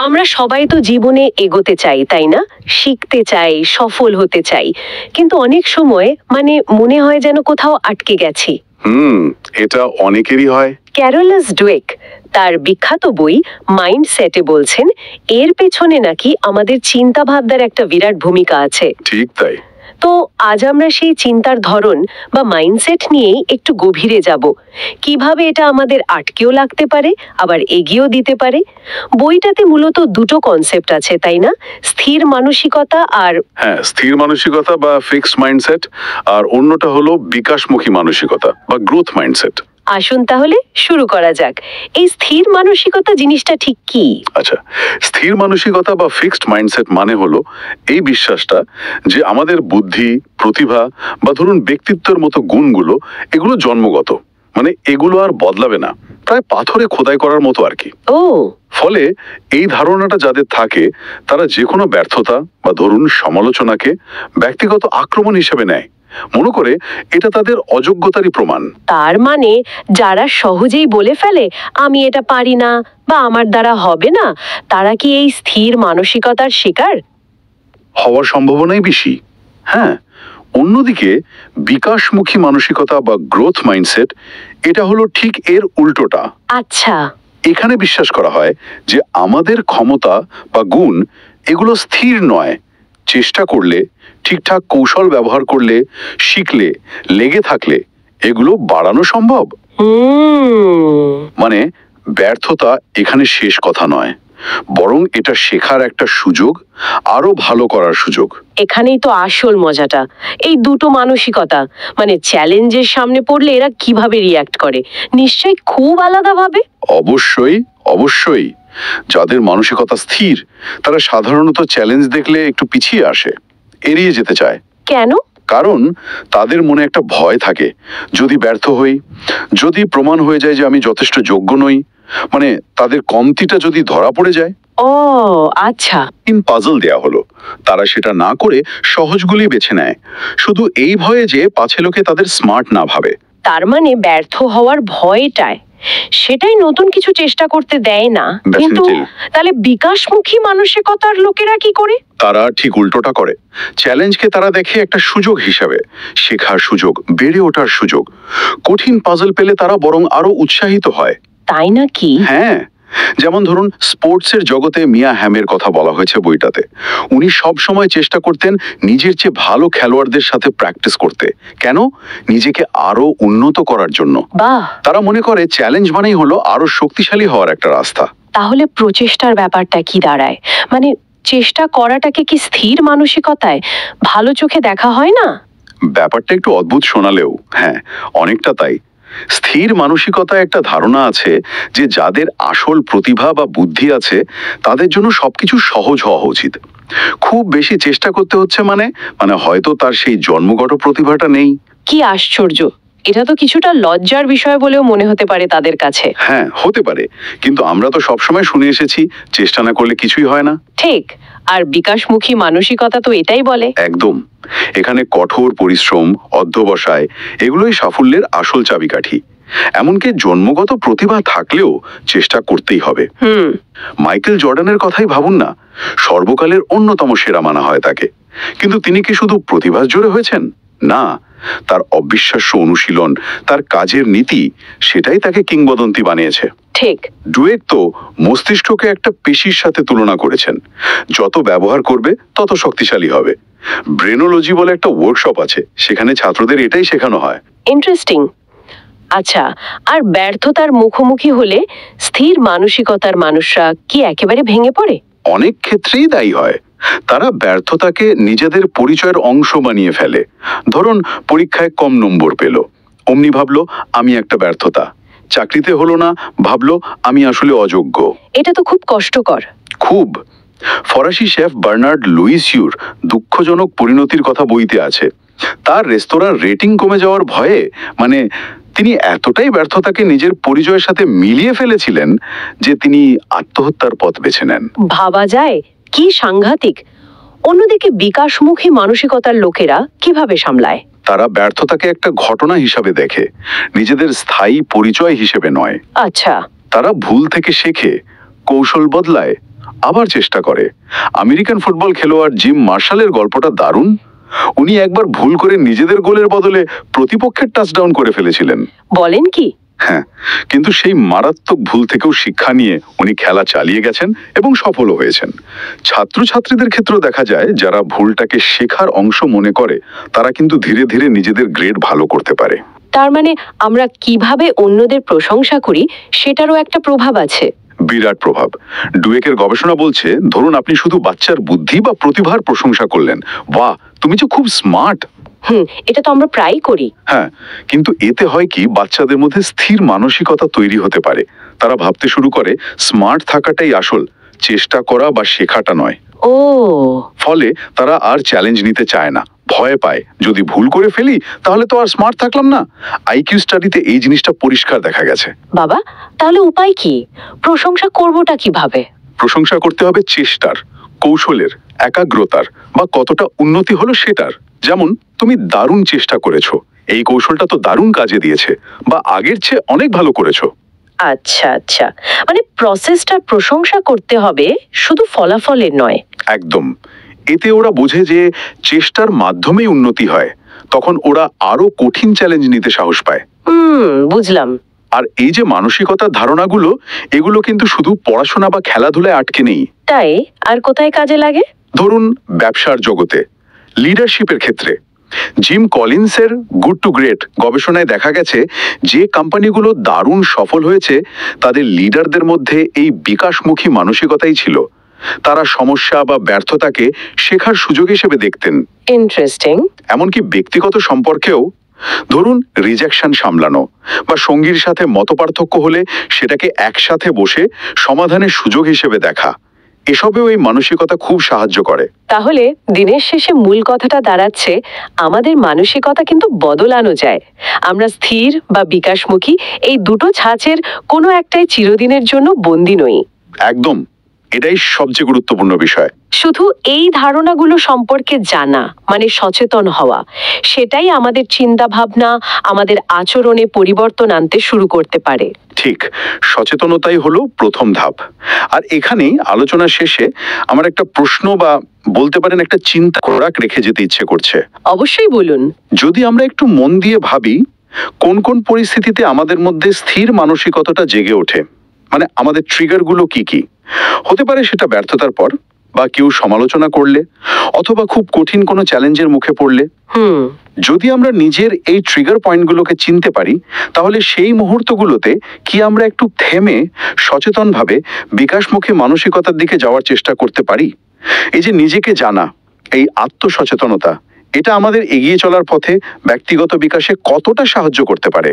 আমরা সবাই তো জীবনে এগোতে চাই, তাই না? শিখতে চাই, সফল হতে চাই, কিন্তু অনেক সময় মনে হয় যেন কোথাও আটকে গেছি। এটা অনেকেরই হয়। ক্যারোলাস ডুয়েক তার বিখ্যাত বই মাইন্ডসেটে বলছেন এর পেছনে নাকি আমাদের চিন্তা ভাবনার একটা বিরাট ভূমিকা আছে। ঠিক তাই। তো আজ আমরা সেই চিন্তার ধরন বা মাইন্ডসেট নিয়েই একটু গভীরে যাব, কিভাবে এটা আমাদের আটকেও লাগতে পারে আবার এগিয়েও দিতে পারে। বইটাতে মূলত দুটো কনসেপ্ট আছে, তাই না? স্থির মানসিকতা আর স্থির মানসিকতা বা ফিক্সড মাইন্ডসেট, আর অন্যটা হলো বিকাশমুখী মানসিকতা বা গ্রোথ মাইন্ডসেট। আসুন তাহলে শুরু করা যাক। এই স্থির মানসিকতা জিনিসটা ঠিক কি? আচ্ছা, স্থির মানসিকতা বা ফিক্সড মাইন্ডসেট মানে হলো এই বিশ্বাসটা যে আমাদের বুদ্ধি, প্রতিভা বা ধরুন ব্যক্তিত্বের মতো গুণগুলো এগুলো জন্মগত, এগুলো আর বদলাবে না, প্রায় পাথরে খোদাই করার মতো আর কি। ফলে এই ধারণাটা যাদের থাকে তারা যে কোনো ব্যর্থতা বা ধরুন সমালোচনাকে ব্যক্তিগত আক্রমণ হিসেবে নেয়, মনে করে এটা তাদের অযোগ্যতারই প্রমাণ। তার মানে যারা সহজেই বলে ফেলে আমি এটা পারি না বা আমার দ্বারা হবে না, তারা কি এই স্থির মানসিকতার শিকার হওয়ার সম্ভাবনাই বেশি। হ্যাঁ, অন্যদিকে বিকাশমুখী মানসিকতা বা গ্রোথ মাইন্ডসেট এটা হলো ঠিক এর উল্টোটা। আচ্ছা, এখানে বিশ্বাস করা হয় যে আমাদের ক্ষমতা বা গুণ এগুলো স্থির নয়, চেষ্টা করলে, ঠিকঠাক কৌশল ব্যবহার করলে, শিখলে, লেগে থাকলে এগুলো বাড়ানো সম্ভব। ব্যর্থতা এখানে শেষ কথা নয়, বরং এটা শেখার একটা সুযোগ, আরো ভালো করার সুযোগ। এখানেই তো আসল মজাটা। এই দুটো মানসিকতা চ্যালেঞ্জের সামনে পড়লে এরা কিভাবে রিয়্যাক্ট করে, নিশ্চয়ই খুব আলাদা ভাবে। অবশ্যই অবশ্যই। যাদের মানসিকতা স্থির তারা সাধারণত চ্যালেঞ্জ দেখলে একটু পিছিয়ে আসে, এড়িয়ে যেতে চায়। কেন? কারণ তাদের মনে একটা ভয় থাকে, যদি ব্যর্থ হই, যদি প্রমাণ হয়ে যায় যে আমি যথেষ্ট যোগ্য নই, তাদের কমতিটা যদি ধরা পড়ে যায়। আচ্ছা, পাজল দেয়া হলো, তারা সেটা না করে সহজগুলি বেছে নেয়, শুধু এই ভয়ে যে পাছে লোকে তাদের স্মার্ট না ভাবে। তার মানে ব্যর্থ হওয়ার ভয়টায় সেটাই নতুন কিছু চেষ্টা করতে দেয় না। কিন্তু তাহলে বিকাশমুখী মানসিকতার লোকেরা কি করে? তারা ঠিক উল্টোটা করে। চ্যালেঞ্জকে তারা দেখে একটা সুযোগ হিসাবে, শেখার সুযোগ, বেড়ে ওঠার সুযোগ। কঠিন পাজল পেলে তারা বরং আরো উৎসাহিত হয়। তাই নাকি? হ্যাঁ, যেমন ধরুন স্পোর্টসের জগতে মিয়া হ্যামের কথা বলা হয়েছে বইটাতে। উনি সব সময় চেষ্টা করতেন নিজের চেয়ে ভালো খেলোয়াড়দের সাথে প্র্যাকটিস করতে। কেন? নিজেকে আরো উন্নত করার জন্য। তারা মনে করে চ্যালেঞ্জ মানেই হলো আরো শক্তিশালী হওয়ার একটা রাস্তা। তাহলে প্রচেষ্টার ব্যাপারটা কি দাঁড়ায়? চেষ্টা করাটাকে কি স্থির মানসিকতায় ভালো চোখে দেখা হয় না? ব্যাপারটা একটু অদ্ভুত শোনালেও হ্যাঁ, অনেকটা তাই। স্থির মানসিকতায় একটা ধারণা আছে যে যাদের আসল প্রতিভা বা বুদ্ধি আছে তাদের জন্য সবকিছু সহজ হওয়া উচিত। খুব বেশি চেষ্টা করতে হচ্ছে হয়তো তার সেই জন্মগত প্রতিভাটা নেই। কি আশ্চর্য! এটা তো কিছুটা লজ্জার বিষয় বলেও মনে হতে পারে তাদের কাছে। হ্যাঁ, হতে পারে, কিন্তু আমরা তো সবসময় শুনে এসেছি চেষ্টা না করলে কিছুই হয় না। ঠিক, আর বিকাশমুখী মানসিকতা তো এটাই বলে। একদম। এখানে কঠোর পরিশ্রম, অধ্যবসায় এগুলোই সাফল্যের আসল চাবিকাঠি। এমনকি জন্মগত প্রতিভা থাকলেও চেষ্টা করতেই হবে। মাইকেল জর্ডানের কথাই ভাবুন না, সর্বকালের অন্যতম সেরা মানা হয় তাকে, কিন্তু তিনি কি শুধু প্রতিভার জোরে হয়েছেন? না, তার অবিশ্বাস্য অনুশীলন, তার কাজের নীতি, সেটাই তাকে কিংবদন্তি বানিয়েছে। ঠিক। ডুয়েক তো মস্তিষ্ককে একটা পেশির সাথে তুলনা করেছেন, যত ব্যবহার করবে তত শক্তিশালী হবে। ব্রেনোলজি বলে একটা ওয়ার্কশপ আছে, সেখানে ছাত্রদের এটাই শেখানো হয়। ইন্টারেস্টিং। আচ্ছা, আর ব্যর্থতার মুখোমুখি হলে স্থির মানসিকতার মানুষরা কি একেবারে ভেঙে পড়ে? অনেক ক্ষেত্রেই দায়ী হয়। তারা ব্যর্থতাকে নিজেদের পরিচয়ের অংশ বানিয়ে ফেলে। ধরুন পরীক্ষায় কম নম্বর পেল, অমনি ভাবলো আমি একটা ব্যর্থতা। চাকরিতে হলো না, ভাবলো আমি আসলে অযোগ্য। এটা তো খুব কষ্টকর। খুব। ফরাসি শেফ বার্নার্ড লুইসিউর দুঃখজনক পরিণতির কথা বইতে আছে। তার রেস্তোরাঁর রেটিং কমে যাওয়ার ভয়ে তিনি এতটাই ব্যর্থতাকে নিজের পরিচয়ের সাথে মিলিয়ে ফেলেছিলেন যে তিনি আত্মহত্যার পথ বেছে নেন। ভাবা যায়, কি সাংঘাতিক! অন্যদিকে বিকাশমুখী মানসিকতার লোকেরা কিভাবে সামলায়? তারা ব্যর্থতাকে একটা ঘটনা হিসাবে দেখে, নিজেদের স্থায়ী পরিচয় হিসেবে নয়। আচ্ছা। তারা ভুল থেকে শেখে, কৌশল বদলায়, আবার চেষ্টা করে। আমেরিকান ফুটবল খেলোয়াড় জিম মার্শালের গল্পটা দারুণ। উনি একবার ভুল করে নিজেদের গোলের বদলে প্রতিপক্ষের টাচডাউন করে ফেলেছিলেন। বলেন কি? হ্যাঁ, কিন্তু সেই মারাত্মক ভুল থেকেও শিক্ষা নিয়ে উনি খেলা চালিয়ে গেছেন এবং সফলও হয়েছেন। ছাত্রছাত্রীদের ক্ষেত্রেও দেখা যায়, যারা ভুলটাকে শেখার অংশ মনে করে তারা কিন্তু ধীরে ধীরে নিজেদের গ্রেড ভালো করতে পারে। তার মানে আমরা কিভাবে অন্যদের প্রশংসা করি সেটারও একটা প্রভাব আছে। বিরাট প্রভাব। ডুয়েকের গবেষণা বলছে, ধরুন আপনি শুধু বাচ্চার বুদ্ধি বা প্রতিভার প্রশংসা করলেন, বাহ তুমি যে খুব স্মার্ট। এটা তো আমরা প্রায়ই করি। হ্যাঁ, কিন্তু এতে হয় কি, বাচ্চাদের মধ্যে স্থির মানসিকতা তৈরি হতে পারে। তারা ভাবতে শুরু করে স্মার্ট থাকাটাই আসল, চেষ্টা করা বা শেখাটা নয়। ও, ফলে তারা আর চ্যালেঞ্জ নিতে চায় না, ভয় পায় যদি ভুল করে ফেলি তাহলে তো আর স্মার্ট থাকলাম না। আইকিউ স্টাডিতে এই জিনিসটা পরিষ্কার দেখা গেছে। বাবা, তাহলে উপায় কি? প্রশংসা করবোটা কিভাবে? প্রশংসা করতে হবে চেষ্টার, কৌশলের, একাগ্রতার বা কতটা উন্নতি হলো সেটার। যেমন, তুমি দারুণ চেষ্টা করেছো, এই কৌশলটা তো দারুণ কাজে দিয়েছে, বা আগের চেয়ে অনেক ভালো করেছো। আচ্ছা আচ্ছা, মানে প্রসেসটার প্রশংসা করতে হবে, শুধু ফলাফলের নয়। একদম। এতে ওরা বোঝে যে চেষ্টার মাধ্যমেই উন্নতি হয়, তখন ওরা আরো কঠিন চ্যালেঞ্জ নিতে সাহস পায়। বুঝলাম। আর এই যে মানসিকতার ধারণাগুলো, এগুলো কিন্তু শুধু পড়াশোনা বা খেলাধুলায় আটকে নেই। তাই আর কোথায় কাজে লাগে? ধরুন ব্যবসার জগতে, লিডারশিপের ক্ষেত্রে। জিম কলিন্সের গুড টু গ্রেট গবেষণায় দেখা গেছে, যে কোম্পানিগুলো দারুণ সফল হয়েছে তাদের লিডারদের মধ্যে এই বিকাশমুখী মানসিকতাই ছিল। তারা সমস্যা বা ব্যর্থতাকে শেখার সুযোগ হিসেবে দেখতেন। ইন্টারেস্টিং। এমনকি ব্যক্তিগত সম্পর্কেও, ধরুন রিজেকশন সামলানো বা সঙ্গীর সাথে মতপার্থক্য হলে সেটাকে একসাথে বসে সমাধানের সুযোগ হিসেবে দেখা, এসবেও এই মানসিকতা খুব সাহায্য করে। তাহলে দিনের শেষে মূল কথাটা দাঁড়াচ্ছে, আমাদের মানসিকতা কিন্তু বদলানো যায়। আমরা স্থির বা বিকাশমুখী, এই দুটো ছাঁচের কোনো একটাই চিরদিনের জন্য বন্দী নই। একদম, এটাই সবচেয়ে গুরুত্বপূর্ণ বিষয়। শুধু এই ধারণাগুলো সম্পর্কে জানা মানে সচেতন হওয়া, সেটাই আমাদের চিন্তা ভাবনা, আমাদের আচরণে পরিবর্তন আনতে শুরু করতে পারে। ঠিক, সচেতনতাই হলো প্রথম ধাপ। আর এখানেই আলোচনা শেষে আমার একটা প্রশ্ন বা বলতে পারেন একটা চিন্তা খোরাক রেখে যেতে ইচ্ছে করছে। অবশ্যই বলুন। যদি আমরা একটু মন দিয়ে ভাবি, কোন কোন পরিস্থিতিতে আমাদের মধ্যে স্থির মানসিকতাটা জেগে ওঠে, মানে আমাদের ট্রিগারগুলো কি কি হতে পারে, সেটা ব্যর্থতার পর, বা কেউ সমালোচনা করলে, অথবা খুব কঠিন কোনো চ্যালেঞ্জের মুখে পড়লে। যদি আমরা নিজের এই ট্রিগার পয়েন্টগুলোকে চিনতে পারি, তাহলে সেই মুহূর্তগুলোতে কি আমরা একটু থেমে সচেতনভাবে বিকাশমুখী মানসিকতার দিকে যাওয়ার চেষ্টা করতে পারি? এই যে নিজেকে জানা, এই আত্মসচেতনতা, এটা আমাদের এগিয়ে চলার পথে ব্যক্তিগত বিকাশে কতটা সাহায্য করতে পারে?